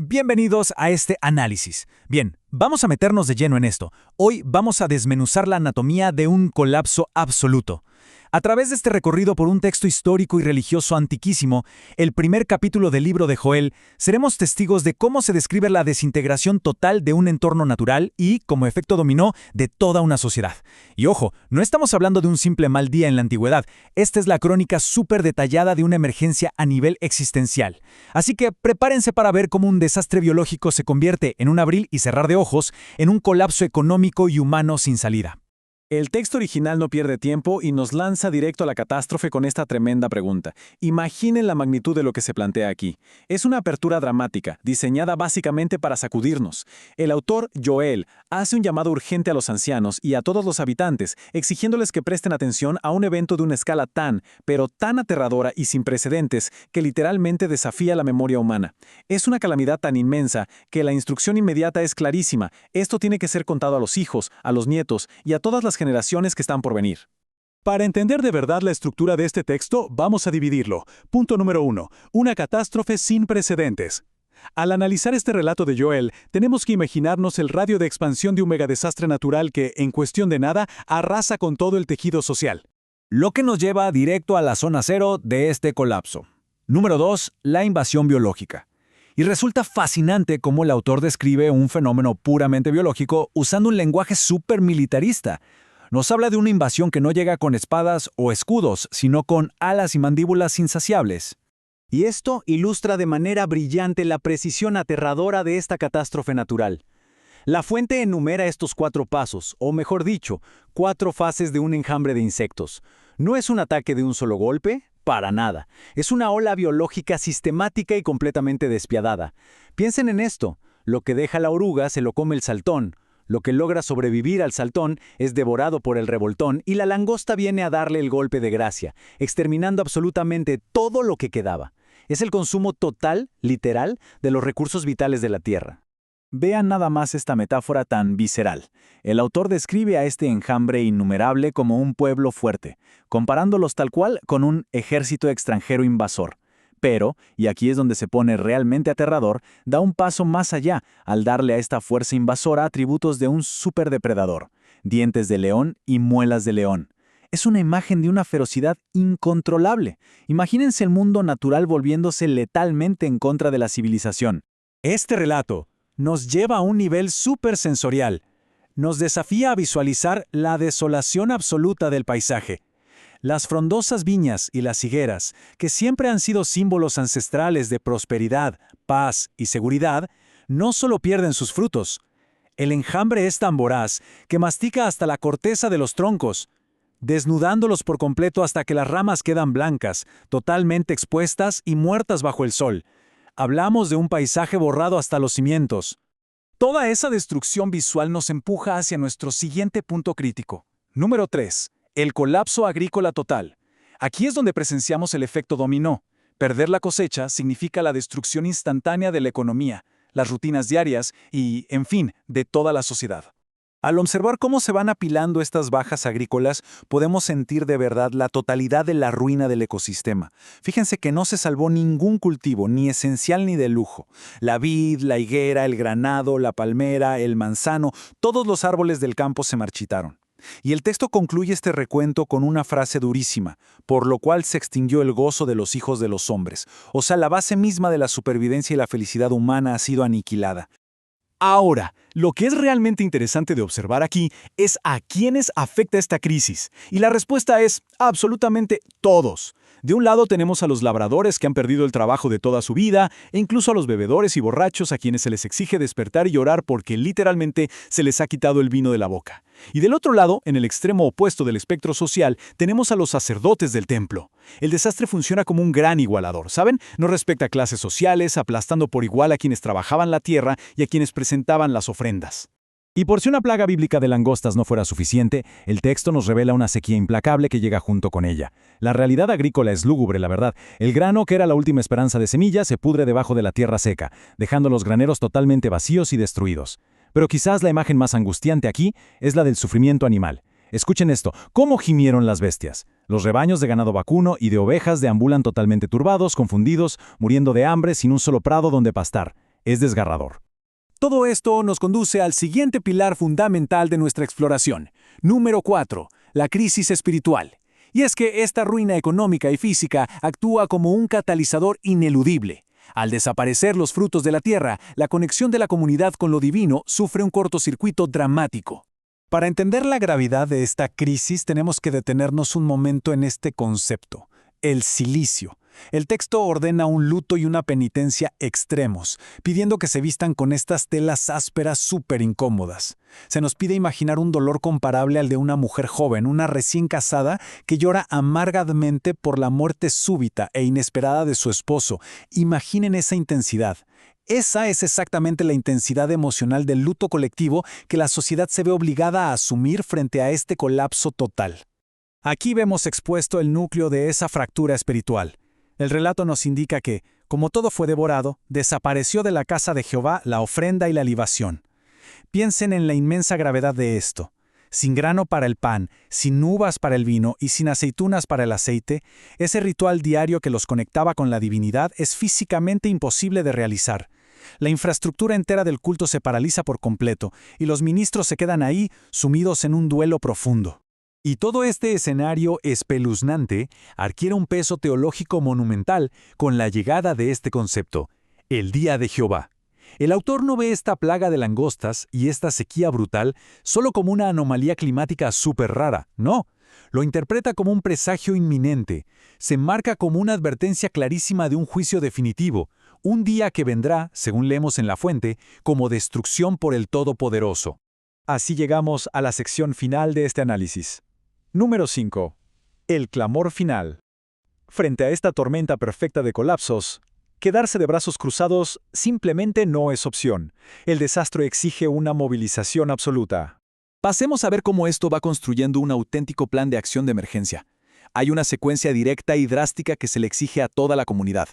Bienvenidos a este análisis. Bien, vamos a meternos de lleno en esto. Hoy vamos a desmenuzar la anatomía de un colapso absoluto. A través de este recorrido por un texto histórico y religioso antiquísimo, el primer capítulo del libro de Joel, seremos testigos de cómo se describe la desintegración total de un entorno natural y, como efecto dominó, de toda una sociedad. Y ojo, no estamos hablando de un simple mal día en la antigüedad, esta es la crónica súper detallada de una emergencia a nivel existencial. Así que prepárense para ver cómo un desastre biológico se convierte en un abrir y cerrar de ojos, en un colapso económico y humano sin salida. El texto original no pierde tiempo y nos lanza directo a la catástrofe con esta tremenda pregunta. Imaginen la magnitud de lo que se plantea aquí. Es una apertura dramática, diseñada básicamente para sacudirnos. El autor, Joel, hace un llamado urgente a los ancianos y a todos los habitantes, exigiéndoles que presten atención a un evento de una escala pero tan aterradora y sin precedentes, que literalmente desafía la memoria humana. Es una calamidad tan inmensa que la instrucción inmediata es clarísima. Esto tiene que ser contado a los hijos, a los nietos y a todas las generaciones que están por venir. Para entender de verdad la estructura de este texto, vamos a dividirlo. Punto número 1. Una catástrofe sin precedentes. Al analizar este relato de Joel, tenemos que imaginarnos el radio de expansión de un megadesastre natural que, en cuestión de nada, arrasa con todo el tejido social. Lo que nos lleva directo a la zona cero de este colapso. Número 2. La invasión biológica. Y resulta fascinante cómo el autor describe un fenómeno puramente biológico usando un lenguaje súper militarista. Nos habla de una invasión que no llega con espadas o escudos, sino con alas y mandíbulas insaciables. Y esto ilustra de manera brillante la precisión aterradora de esta catástrofe natural. La fuente enumera estos 4 pasos, o mejor dicho, 4 fases de un enjambre de insectos. No es un ataque de un solo golpe, para nada. Es una ola biológica sistemática y completamente despiadada. Piensen en esto. Lo que deja la oruga se lo come el saltón. Lo que logra sobrevivir al saltón es devorado por el revoltón y la langosta viene a darle el golpe de gracia, exterminando absolutamente todo lo que quedaba. Es el consumo total, literal, de los recursos vitales de la tierra. Vean nada más esta metáfora tan visceral. El autor describe a este enjambre innumerable como un pueblo fuerte, comparándolos tal cual con un ejército extranjero invasor. Pero, y aquí es donde se pone realmente aterrador, da un paso más allá al darle a esta fuerza invasora atributos de un superdepredador, dientes de león y muelas de león. Es una imagen de una ferocidad incontrolable. Imagínense el mundo natural volviéndose letalmente en contra de la civilización. Este relato nos lleva a un nivel supersensorial. Nos desafía a visualizar la desolación absoluta del paisaje. Las frondosas viñas y las higueras, que siempre han sido símbolos ancestrales de prosperidad, paz y seguridad, no solo pierden sus frutos. El enjambre es tan voraz que mastica hasta la corteza de los troncos, desnudándolos por completo hasta que las ramas quedan blancas, totalmente expuestas y muertas bajo el sol. Hablamos de un paisaje borrado hasta los cimientos. Toda esa destrucción visual nos empuja hacia nuestro siguiente punto crítico. Número 3. El colapso agrícola total. Aquí es donde presenciamos el efecto dominó. Perder la cosecha significa la destrucción instantánea de la economía, las rutinas diarias y, en fin, de toda la sociedad. Al observar cómo se van apilando estas bajas agrícolas, podemos sentir de verdad la totalidad de la ruina del ecosistema. Fíjense que no se salvó ningún cultivo, ni esencial ni de lujo. La vid, la higuera, el granado, la palmera, el manzano, todos los árboles del campo se marchitaron. Y el texto concluye este recuento con una frase durísima, por lo cual se extinguió el gozo de los hijos de los hombres. O sea, la base misma de la supervivencia y la felicidad humana ha sido aniquilada. Ahora, lo que es realmente interesante de observar aquí es a quiénes afecta esta crisis. Y la respuesta es absolutamente todos. De un lado tenemos a los labradores que han perdido el trabajo de toda su vida, e incluso a los bebedores y borrachos a quienes se les exige despertar y llorar porque literalmente se les ha quitado el vino de la boca. Y del otro lado, en el extremo opuesto del espectro social, tenemos a los sacerdotes del templo. El desastre funciona como un gran igualador, ¿saben? No respecta clases sociales, aplastando por igual a quienes trabajaban la tierra y a quienes presentaban las ofrendas. Y por si una plaga bíblica de langostas no fuera suficiente, el texto nos revela una sequía implacable que llega junto con ella. La realidad agrícola es lúgubre, la verdad. El grano, que era la última esperanza de semilla, se pudre debajo de la tierra seca, dejando los graneros totalmente vacíos y destruidos. Pero quizás la imagen más angustiante aquí es la del sufrimiento animal. Escuchen esto, ¿cómo gimieron las bestias? Los rebaños de ganado vacuno y de ovejas deambulan totalmente turbados, confundidos, muriendo de hambre sin un solo prado donde pastar. Es desgarrador. Todo esto nos conduce al siguiente pilar fundamental de nuestra exploración. Número 4. La crisis espiritual. Y es que esta ruina económica y física actúa como un catalizador ineludible. Al desaparecer los frutos de la tierra, la conexión de la comunidad con lo divino sufre un cortocircuito dramático. Para entender la gravedad de esta crisis tenemos que detenernos un momento en este concepto, el cilicio. El texto ordena un luto y una penitencia extremos, pidiendo que se vistan con estas telas ásperas súper incómodas. Se nos pide imaginar un dolor comparable al de una mujer joven, una recién casada, que llora amargamente por la muerte súbita e inesperada de su esposo. Imaginen esa intensidad. Esa es exactamente la intensidad emocional del luto colectivo que la sociedad se ve obligada a asumir frente a este colapso total. Aquí vemos expuesto el núcleo de esa fractura espiritual. El relato nos indica que, como todo fue devorado, desapareció de la casa de Jehová la ofrenda y la libación. Piensen en la inmensa gravedad de esto. Sin grano para el pan, sin uvas para el vino y sin aceitunas para el aceite, ese ritual diario que los conectaba con la divinidad es físicamente imposible de realizar. La infraestructura entera del culto se paraliza por completo y los ministros se quedan ahí sumidos en un duelo profundo. Y todo este escenario espeluznante adquiere un peso teológico monumental con la llegada de este concepto, el Día de Jehová. El autor no ve esta plaga de langostas y esta sequía brutal solo como una anomalía climática súper rara, no. Lo interpreta como un presagio inminente. Se enmarca como una advertencia clarísima de un juicio definitivo, un día que vendrá, según leemos en la fuente, como destrucción por el Todopoderoso. Así llegamos a la sección final de este análisis. Número 5. El clamor final. Frente a esta tormenta perfecta de colapsos, quedarse de brazos cruzados simplemente no es opción. El desastre exige una movilización absoluta. Pasemos a ver cómo esto va construyendo un auténtico plan de acción de emergencia. Hay una secuencia directa y drástica que se le exige a toda la comunidad.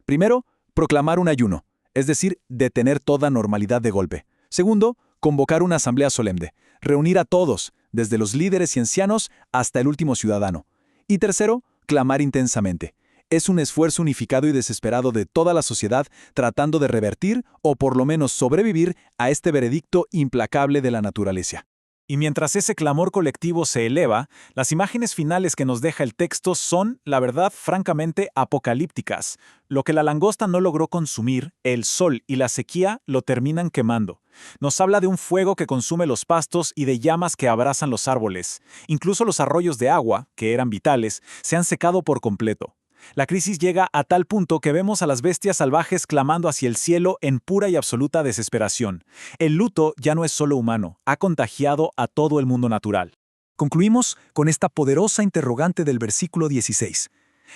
Primero, proclamar un ayuno, es decir, detener toda normalidad de golpe. Segundo, convocar una asamblea solemne, reunir a todos, desde los líderes y ancianos hasta el último ciudadano. Y tercero, clamar intensamente. Es un esfuerzo unificado y desesperado de toda la sociedad tratando de revertir o por lo menos sobrevivir a este veredicto implacable de la naturaleza. Y mientras ese clamor colectivo se eleva, las imágenes finales que nos deja el texto son, la verdad, francamente apocalípticas. Lo que la langosta no logró consumir, el sol y la sequía lo terminan quemando. Nos habla de un fuego que consume los pastos y de llamas que abrazan los árboles. Incluso los arroyos de agua, que eran vitales, se han secado por completo. La crisis llega a tal punto que vemos a las bestias salvajes clamando hacia el cielo en pura y absoluta desesperación. El luto ya no es solo humano, ha contagiado a todo el mundo natural. Concluimos con esta poderosa interrogante del versículo 16.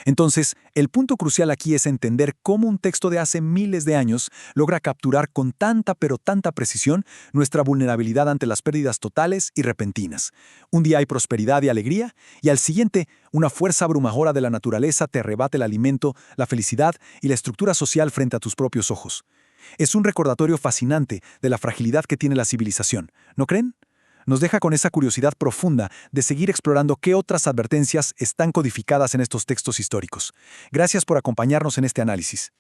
Entonces, el punto crucial aquí es entender cómo un texto de hace miles de años logra capturar con tanta pero tanta precisión nuestra vulnerabilidad ante las pérdidas totales y repentinas. Un día hay prosperidad y alegría, y al siguiente, una fuerza abrumadora de la naturaleza te arrebata el alimento, la felicidad y la estructura social frente a tus propios ojos. Es un recordatorio fascinante de la fragilidad que tiene la civilización, ¿no creen? Nos deja con esa curiosidad profunda de seguir explorando qué otras advertencias están codificadas en estos textos históricos. Gracias por acompañarnos en este análisis.